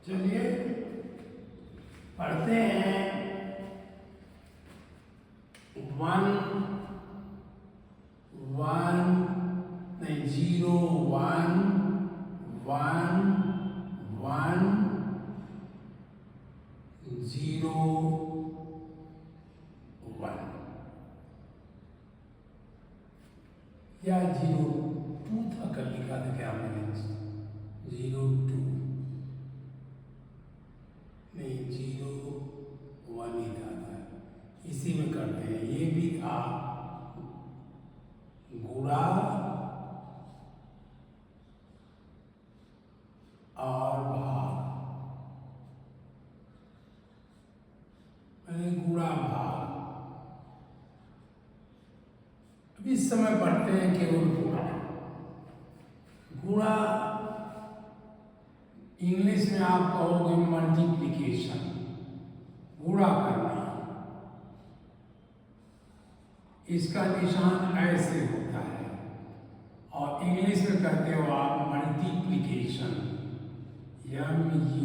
चलिए पढ़ते हैं। 1 1 नहीं 0 1 1 1 0 1 या 02 था, कल लिखा था क्या मैंने? 02 नहीं 01 ही था। इसी में करते हैं। ये भी था गुणा और भाग, गुणा भाग। अब इस समय पढ़ते हैं केवल गुणा। गुणा इंग्लिश में आप कहोगे मल्टीप्लिकेशन, गुणा करना। इसका निशान ऐसे होता है और इंग्लिश में करते हो आप मल्टीप्लिकेशन, MULTIPLICATION,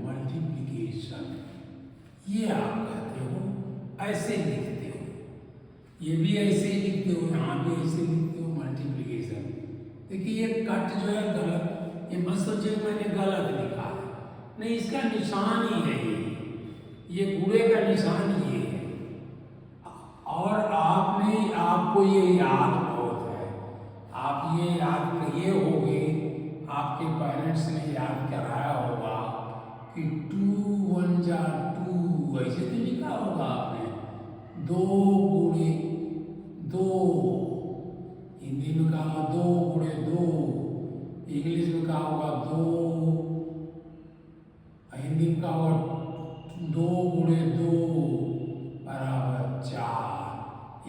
मल्टीप्लिकेशन। ये आप कहते हो, ऐसे लिखते हो। ये भी ऐसे ही लिखते हो, यहाँ भी ऐसे लिखते हो मल्टीप्लिकेशन। देखिए ये कट जो है गलत, ये मत सोचिए मैंने गलत लिखा है, नहीं, इसका निशान ही है ये गुणे का निशान ये है। और आपको ये याद बहुत है, आप ये याद किए होंगे, आपके पेरेंट्स ने याद कराया होगा कि 2 1 जा 2, ऐसे तो लिखा होगा आपने। 2 गुणे 2, हिंदी में कहा 2 गुणे 2, इंग्लिश में कहा होगा 2, हिंदी में कहा होगा 2 गुणे 2 बराबर 4।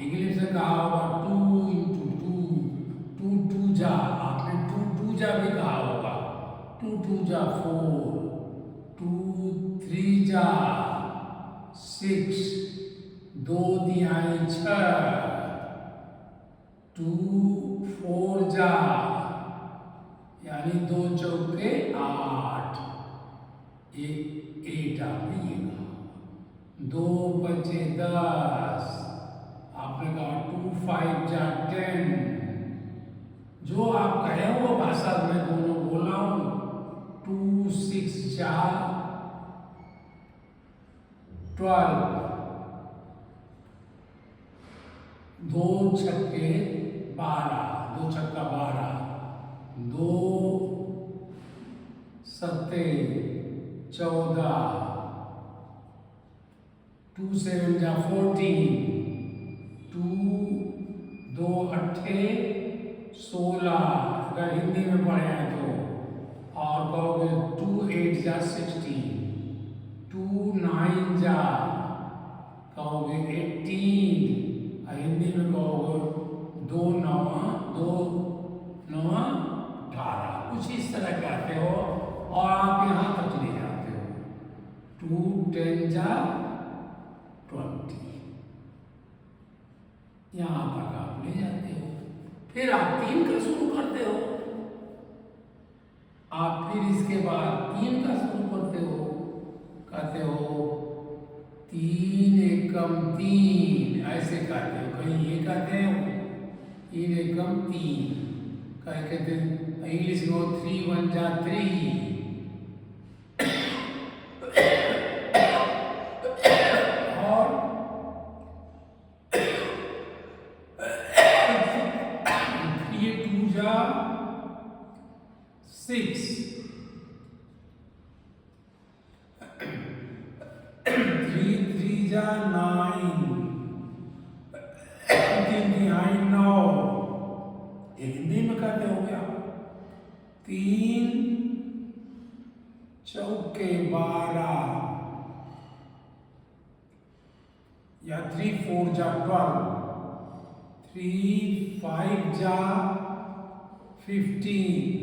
इंग्लिश में कहा होगा 2 × 2, 2 2 जा, आपने 2 2 जा भी कहा होगा, 2 2 जा 4, 2 3 जा 6, 2 तिहाई 6, 2 4 जा यानी 2 चौके 8, 8 आपने ये कहा। 2 बचे 10, आपने कहा 2 5 जा 10। जो आप कहे वो भाषा में दोनों बोला हूं। 2 6 जा 12, 2 छक्के 12, 2 छक्का 12, 2 सत्ते 14, 2 7 जा 14, 2 अट्ठे 16, अगर हिंदी में पढ़े हैं तो। और कहोगे 2 8 जा 16, 2 9 जा कहोगे 18, हिंदी में कहोगे 2 9 18, कुछ इस तरह कहते हो। और आप यहाँ तक ले जाते हो 2 10 जा 20, यहाँ तक आप ले जाते हो। फिर आप 3 का शुरू करते हो, आप फिर इसके बाद 3 का शुरू करते हो, कहते हो 3 एकम 3, ऐसे कहते हो। कहीं ये कहते हो 3 एकम 3, कहीं कहते हैं इंग्लिश में 3 1 जा 3, और 3 2 जा 6, 3 3 जा 9, 3 तिहाई 9, हिंदी में कहते हो गया। 3 चौके 12 या 3 4 जा 12, 3 5 जा 15,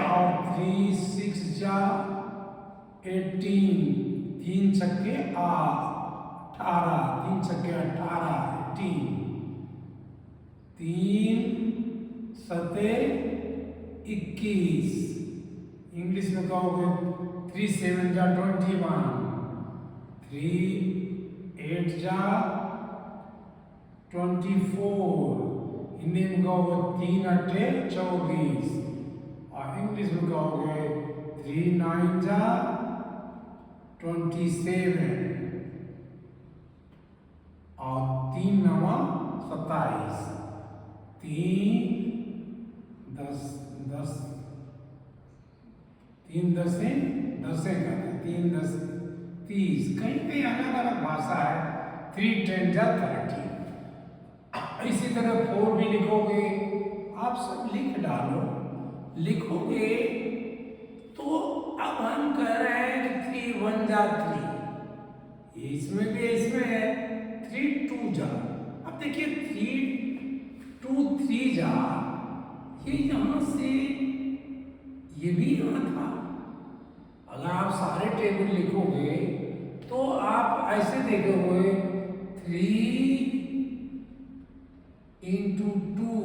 और 3 6 जा 18, 3 छक्के 18, 3 छक्के 18, 18, 3 सते 21, इंग्लिश में कहोगे 3 7 जा 21, 3 8 जा 24, हिंदी में कहोगे 3 अट्ठे 24, और इंग्लिश में कहोगे 3 9 जा 27, और 3 9 27, 3 10 10, 3 10 का 3 10 30, कहीं कहीं अलग अलग भाषा है। 3 10 जा 30, इसी तरह 4 भी लिखोगे, आप सब लिख डालो, लिखोगे तो अब हम कह रहे हैं कि 3 1 जा 3, इसमें भी इसमें है 3 2 जा, अब देखिए 3 2 3 जा, ये यहां से ये भी यहाँ था। अगर आप सारे टेबल लिखोगे तो आप ऐसे देखोगे 3 into 2,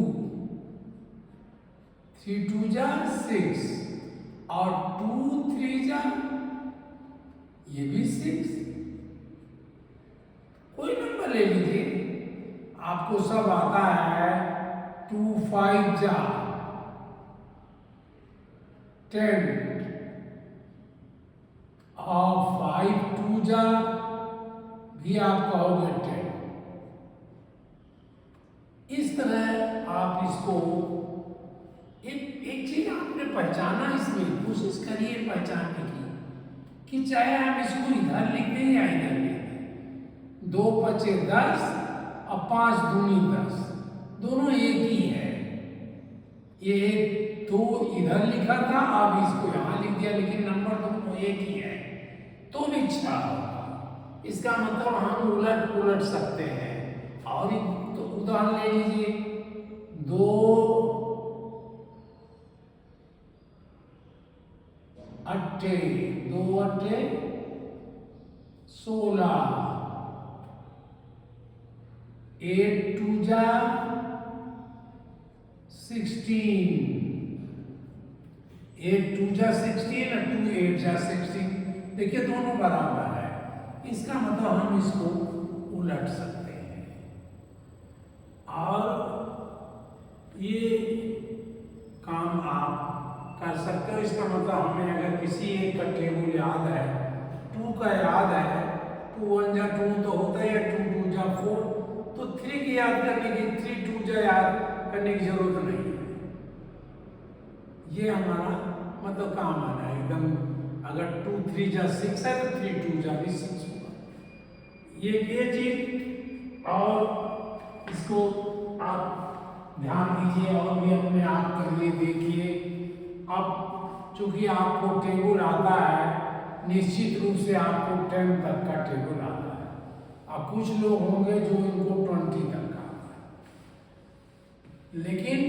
3 2 जा 6, और 2 3 जा ये भी 6, कोई नंबर ले लीजिए, आपको सब आता है। 2 5 जा 10, और 5 2 जा भी आप कहोगे 10। इस तरह आप इसको एक चीज आपने पहचाना, इसमें कोशिश करिए पहचानने की कि चाहे आप इसको इधर लिख दें या इधर लिख दें, 2 5 10 और 5 दूनी 10, दोनों एक ही है। ये 2 इधर लिखा था, आप इसको यहाँ लिख दिया, लेकिन नंबर दोनों एक ही है, तो भी 6 होगा। इसका मतलब हम उलट पुलट सकते हैं। और तो उदाहरण ले लीजिए, 2 अट्ठे 2 अट्ठे 16, 8 2 जा 16, 8 2 जा 16 और 2 8 जा 16, देखिए दोनों बराबर है। इसका मतलब हम इसको उलट सकते हैं, और ये काम आप कर सकते हो। इसका मतलब हमें अगर किसी एक का टेबल याद है, 2 का याद है, 2 1 जा 2 तो होता है, 2 2 जा 4, तो 3 की याद करने की 3 2 जा याद करने की जरूरत नहीं है। ये हमारा मतलब काम आना है एकदम। अगर 2 3 जा 6 है तो 3 2 जा भी 6 होगा। ये चीज, और इसको आप ध्यान दीजिए और भी अपने आप करिए, देखिए। अब चूंकि आपको टेबल आता है, निश्चित रूप से आपको 10 तक का टेबल आता है, और कुछ लोग होंगे जो इनको 20 तक का आता है। लेकिन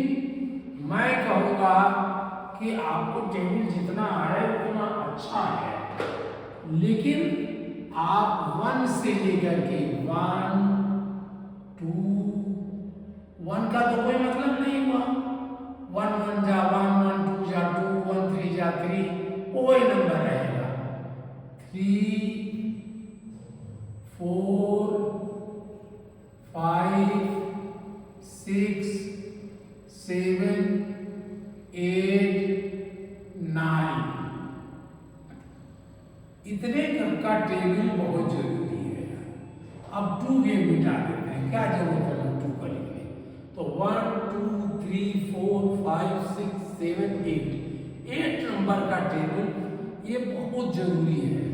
मैं कहूँगा कि आपको टेबल जितना है उतना अच्छा है, लेकिन आप 1 से लेकर के 1 2, 1 का तो कोई मतलब नहीं हुआ, 1 1 जा 1 1 2 जा 2 1 3 जा 3, वही नंबर रहेगा। 3 4 5 6 7 8 9, इतने का टेबल बहुत जरूरी है। अब 2 भी मिटा देते हैं, क्या जरूरत है 2 का लिखने। तो 1 2 3 4 5 6 7 8 नंबर का टेबल ये बहुत जरूरी है,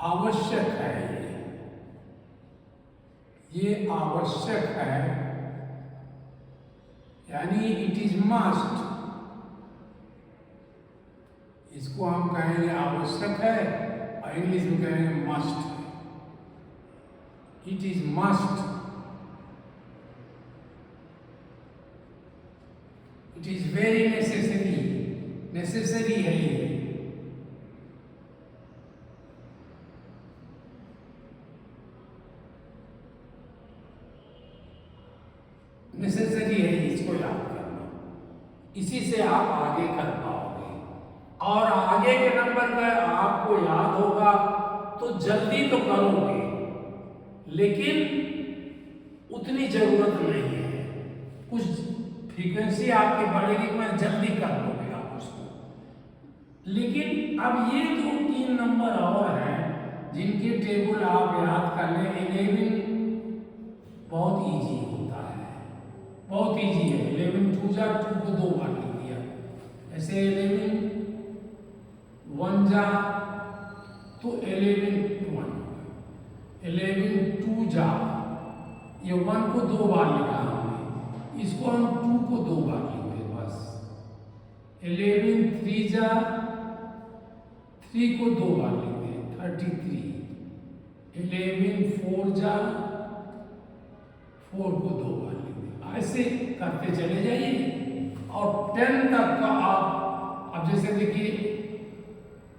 आवश्यक है। ये आवश्यक है, यानी इट इज मस्ट। इसको हम कहेंगे आवश्यक है, और इंग्लिश में कहेंगे must. It is must, it is very necessary necessary है ये, नेसेसरी है इसको याद करना, इसी से आप आगे कर पाओगे। और आगे के नंबर का आपको याद होगा तो जल्दी तो करोगे, लेकिन उतनी जरूरत नहीं है। कुछ फ्रीक्वेंसी आपकी बढ़ेगी, मैं जल्दी कर लोगे आप उसको। लेकिन अब ये 2-3 नंबर और हैं जिनके टेबल आप याद कर लें। 11 बहुत इजी होता है, बहुत इजी है। 11 2 जा 2 को 2 बार लिख दिया, ऐसे 11 1 जा तो 11 1, 11 2 जा, ये 1 को 2 बार लिखा हमने, इसको हम 2 को 2 बार लिखते बस। 11 3 जा 3 को 2 बार लिखते 33। 11 4 जा 4 को 2 बार लिखते, ऐसे करते चले जाइए। और 10 तक का आप अब जैसे देखिए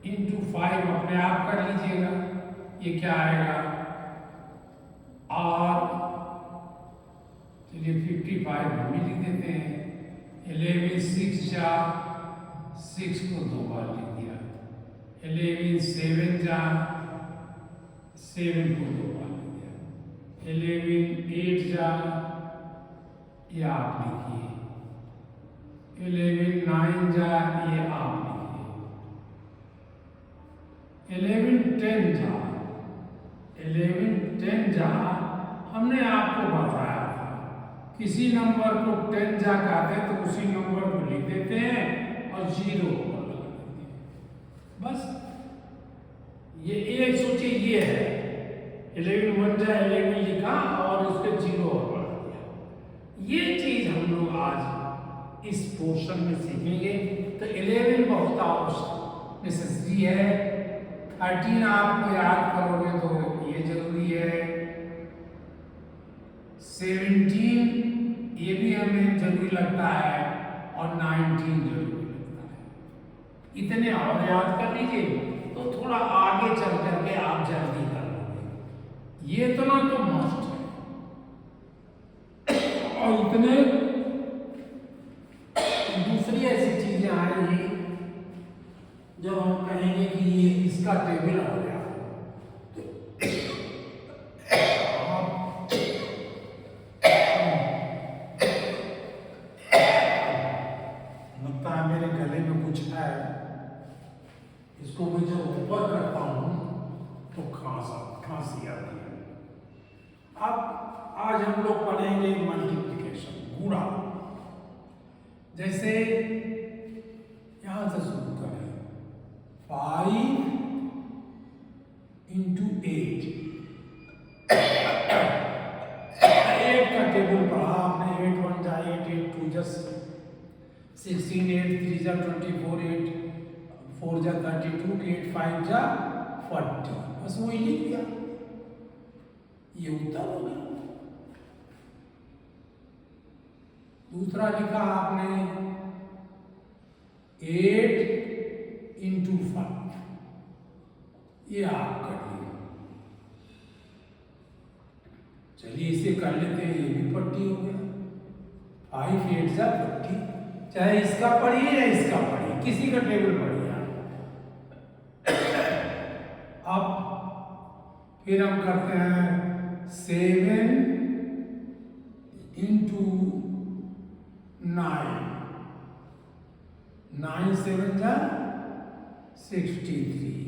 इंटू 5 अपने आप कर लीजिएगा, ये क्या आएगा और चलिए 55 हम भी लिख देते हैं। 11 6 जा 6 को 2 बार लिख दिया। 11 7 जा 7 को 2 बार लिख दिया। 11 8 जा, ये आप लिखिए। 11 9 जा, ये आप लिखिए। 11 10 जा, 11 10 जा हमने आपको बताया था, किसी नंबर को 10 जा कहते हैं तो उसी नंबर को लिख देते हैं और 0 को लगा देते हैं बस। ये एक सोचिए ये है 11 1 जा 11 लिखा और उसके 0 और बढ़ा दिया। ये चीज हम लोग आज इस पोर्शन में सीखेंगे। तो 11 बहुत आवश्यक नेसेसरी है। 13 आपको याद करोगे तो ये जरूरी है। 17 ये भी हमें जरूरी लगता है और 19 जरूरी लगता है। इतने और याद कर लीजिए तो थोड़ा आगे चल करके आप जल्दी कर लोगे। ये इतना तो मस्ट है। और इतने दूसरी ऐसी चीजें आएंगी जब हम कहेंगे कि ये इसका टेबल आ गया लगता है मेरे गले में कुछ है, इसको मैं जब ऊपर करता हूं तो खांसी आती है। अब आज हम लोग पढ़ेंगे मल्टीप्लिकेशन, गुणा। जैसे यहां से शुरू करें 5 into 8 का टेबल पढ़ा आपने। 8 1 जा 8 8 2 जा 16 8 3 जा 24 8 4 जा 32 8 5 जा 40, बस वही लिख दिया, ये उत्तर हो गया। दूसरा लिखा आपने 8 into 5, ये आप कर लिया। चलिए इसे कर लेते हैं, ये भी 40 हो गया। 5 8 जा 40, चाहे इसका पढ़िए या इसका पढ़िए, किसी का टेबल पढ़िए। अब फिर हम करते हैं 7 into 9, 9 7 जा 63।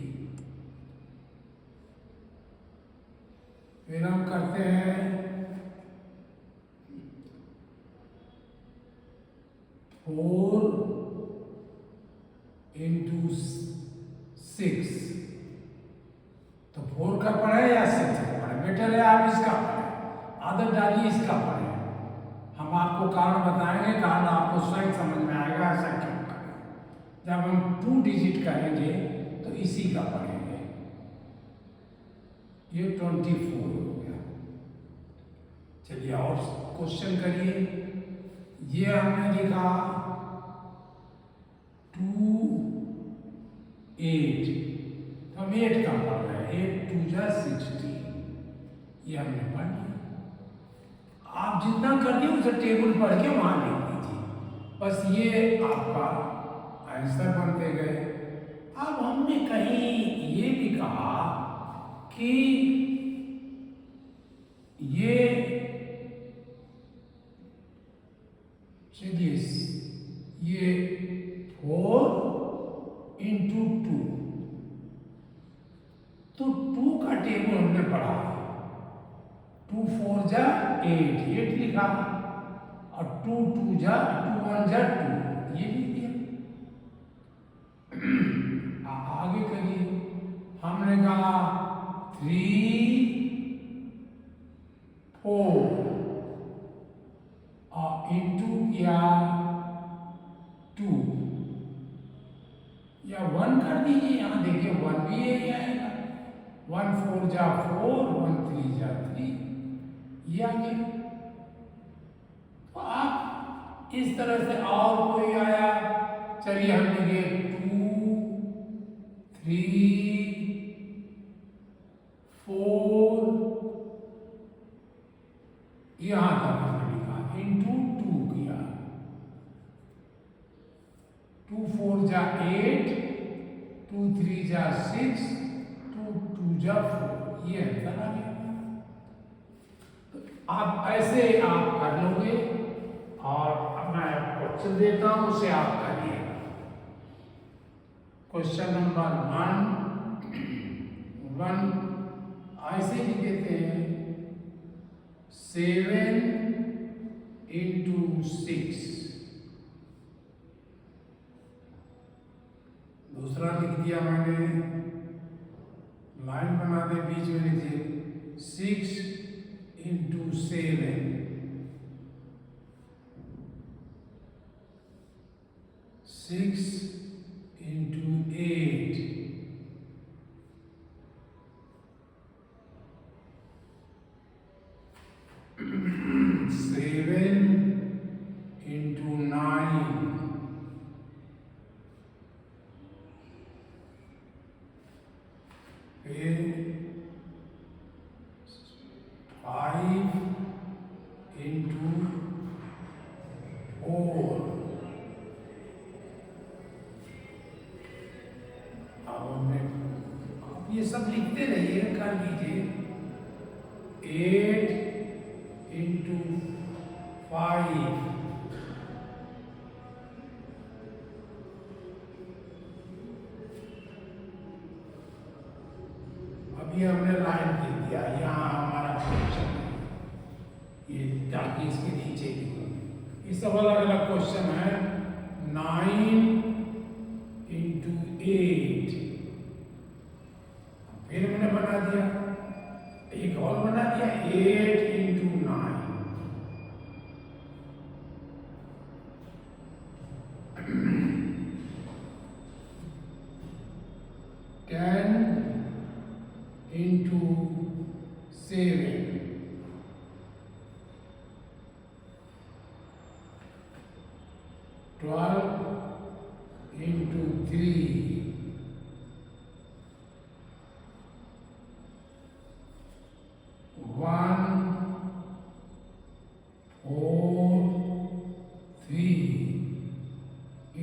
फिर हम करते हैं 4 into 6, तो 4 का पढ़े या 6 का पढ़े, बेटर है आप इसका पढ़े, आदत डालिए इसका पढ़े। हम आपको कारण बताएंगे, कारण आपको स्वयं समझ में आएगा ऐसा क्यों करें। जब हम 2 डिजिट करेंगे तो इसी का पढ़ेंगे। ये 24 हो गया। चलिए और क्वेश्चन करिए। ये हमने लिखा 2 8, तो हम 8 का पढ़ रहे हैं, 8 2 जा 16, ये हमने पढ़ लिया। आप जितना कर दिए उसे टेबल पढ़ के वहां लिख दीजिए, बस ये आपका आंसर बनते गए। अब हमने कहीं ये भी कहा कि ये चलिए ये 4 इंटू 2, तो 2 का टेबल हमने पढ़ा, 2 4 जा 8, 8 लिखा, और 2 2 जा 2 1 जा 2, ये लिख दिया। आगे करिए, हमने कहा 3 4 और इंटू किया 2 या 1 कर दीजिए, यहां देखिए 1 भी यही आएगा, 1 4 जा 4, 1 3 जा 3, ये आ गया। तो आप इस तरह से, और कोई आया, चलिए हम लिखे 2 3 4, यहां तक हमने लिखा, इंटू 2 किया, 2 4 जा 8, 2 3 जा 6, 2 2 जा 4, ये अंतर आ गया। तो आप ऐसे आप कर लोगे, और अब मैं क्वेश्चन देता हूं, उसे आप करिएगा। क्वेश्चन नंबर 1 ऐसे ही देते हैं, 7 इंटू 6, दूसरा लिख दिया मैंने, लाइन बना दे, बीच में लिखिए 6 इंटू 7, 6 इंटू 8, 7 इंटू 9, 5 इंटू 4, अब ये सब लिखते रहिए, कर लीजिए, 8 इंटू 5, अभी हमने लाइन लिख दिया, यहाँ हमारा क्वेश्चन है, ये ताकि इसके नीचे लिखो। ये सब अलग अलग क्वेश्चन है। 9 इंटू 8, फिर मैंने बना दिया, एक और बना दिया, 8 इंटू 9, 10 इंटू 7, 12 इंटू 3, 1 4 3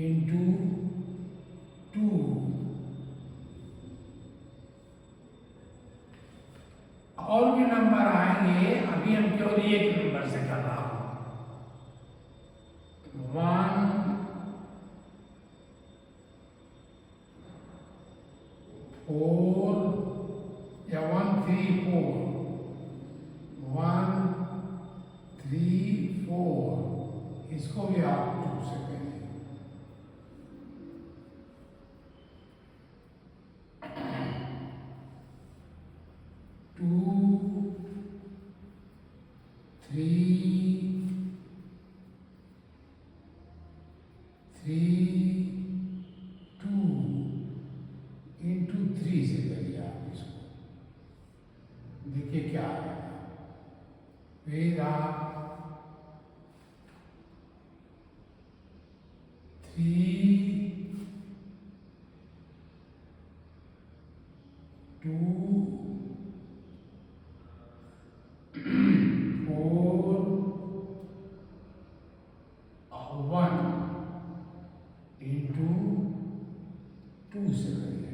इंटू 2, और भी नंबर आएंगे, अभी हम केवल एक नंबर से कर रहा हूं, 1 4 या 1 3 4, 1 3 4, इसको भी आप 2 से करें, 2 3 3 2 इंटू 3 से करिए आप इसको, देखिए क्या आएगा। फिर आप 3 2 4 1 into 2 से करिए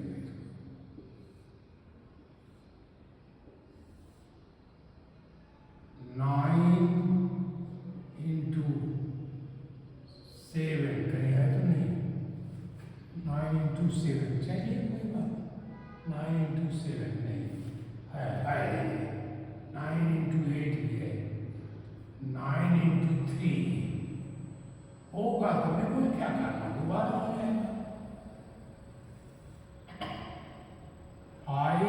9 into 7 करेगा तो नहीं 9 into 7 चलिए कोई बात 9 into 7 नहीं है 9 into 8 भी है 9 into 3 होगा तो मेरे को क्या करना दोबारा हो जाएगा 5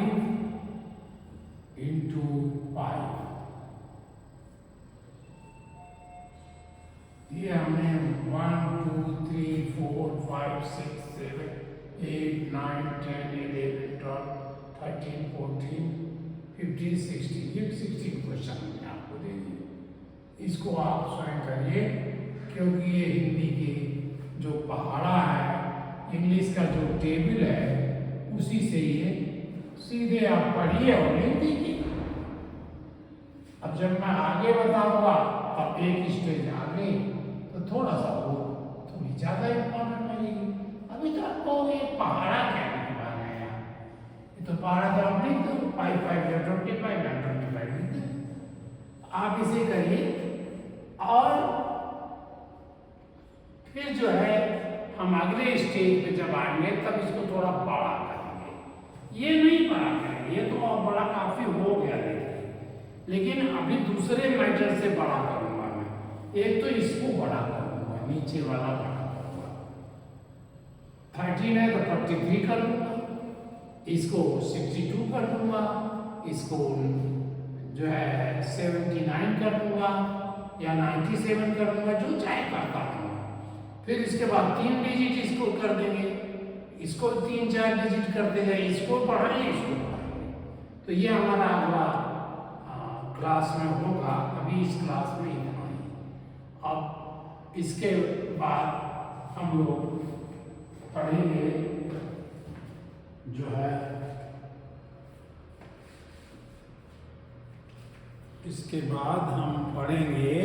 into 5 ये हमें 1 2 3 4 5 6 7 8 9 10 11 12 13 14 15 16 ये 16 क्वेश्चन मैंने आपको दे दिए इसको आप स्वयं करिए क्योंकि ये हिंदी के जो पहाड़ा है इंग्लिश का जो टेबल है उसी से ये सीधे आप पढ़िए और लिख दीजिए। अब जब मैं आगे बताऊंगा अब एक स्टेज आगे तो थोड़ा सा वो थोड़ी ज़्यादा इम्पोर्टेंट लगेगी। अभी तो आपको ये पहाड़ा क्या लिखवा है यार ये तो पहाड़ा तो आप लिख दो 5 5 या 25 या 25 लिख दो। आप इसे करिए और फिर जो है हम अगले स्टेज पे जब आएंगे तब इसको थोड़ा बड़ा करेंगे। ये नहीं बड़ा करेंगे ये तो और बड़ा काफी हो गया देखिए लेकिन अभी दूसरे मैटर से बड़ा करूंगा मैं। एक तो इसको बड़ा करूंगा नीचे वाला बड़ा करूंगा 13 है तो 43 कर दूंगा इसको 62 कर दूंगा इसको जो है 79 कर दूंगा या 97 कर दूंगा जो चाहे करता हूँ। फिर इसके बाद 3 डिजिट इसको कर देंगे इसको 3 4 डिजिट कर देंगे इसको पढ़ाएंगे इसको पढ़ाएंगे। तो ये हमारा अगला क्लास में होगा अभी इस क्लास में इतना ही। अब इसके बाद हम लोग पढ़ेंगे जो है इसके बाद हम पढ़ेंगे